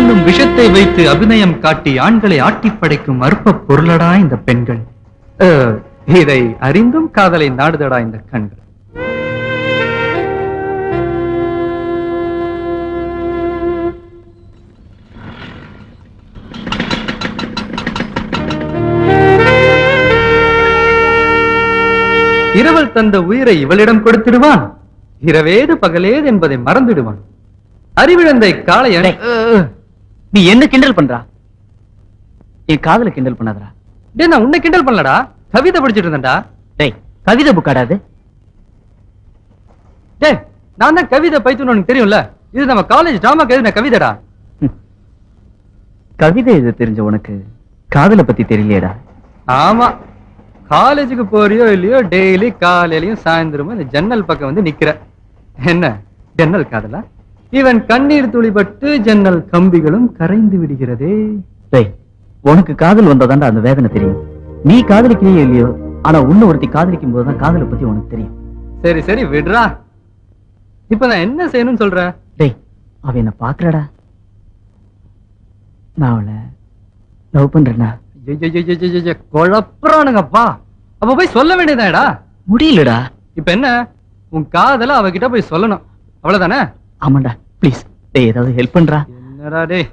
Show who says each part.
Speaker 1: என்னும் விஷத்தை வைத்து அபிநயம் காட்டி ஆண்களை ஆட்டிப் படைக்கும் அற்ப பொருளடா இந்த பெண்கள். இதை அறிந்தும் காதலை நாடுதடா இந்த கண்கள். இரவல் தந்த உயிரை இவளிடம் கொடுத்திடுவான். இரவேது பகலேது என்பதை மறந்துடுவான். அறிவிழந்தை காளைய.
Speaker 2: நீ என்ன கிண்டல் பண்றா? என் காதல கிண்டல் பண்ணாதடா.
Speaker 1: டேய், நான் உன்னை கிண்டல் பண்ணலடா, கவிதை படிச்சிட்டு இருந்தேன்டா.
Speaker 2: டேய், கவிதை புக்காடாது.
Speaker 1: டேய், நான் தான் கவிதை பைத்துன்னு உனக்கு தெரியும்ல. இது நம்ம காலேஜ் டிராமாக்கு எழுதின கவிதைடா.
Speaker 2: கவிதை இது தெரிஞ்ச உனக்கு காதலை பத்தி தெரியலையேடா.
Speaker 1: ஆமா, காலேஜுக்கு போறியோ இல்லையோ டெய்லி காலையிலயும் சாயந்தரமும் இந்த ஜன்னல் பக்கம் வந்து நிக்கிற. என்ன ஜன்னல் காதலா? இவன் கண்ணீர் துளிபட்டு ஜன்னல் கம்பிகளும் கரைந்து விடுகிறதே.
Speaker 2: டேய், உனக்கு காதல் வந்தாதான்டா அந்த வேதனை தெரியும். நீ காதலிக்கிறீயோ இல்லையோ, ஆனா உன்ன ஒருத்தி காதலிக்கும் போதுதான் காதலை பத்தி உனக்கு தெரியும்.
Speaker 1: சரி சரி விடுறா. இப்ப நான் என்ன செய்யணும்னு சொல்ற?
Speaker 2: டேய், அவ என்ன பாக்குறடா. நான் அவளை லவ் பண்றேன்னா.
Speaker 1: குழப்பறானுங்கப்பா. அப்ப போய் சொல்ல வேண்டியதாடா.
Speaker 2: முடியலடா.
Speaker 1: இப்ப என்ன, உன் காதல அவகிட்ட போய் சொல்லணும், அவ்வளவுதானே?
Speaker 2: ஆமாண்டா, ப்ளீஸ். டேய், ஏதாவது ஹெல்ப் பண்றா.
Speaker 1: என்னடா டேய்,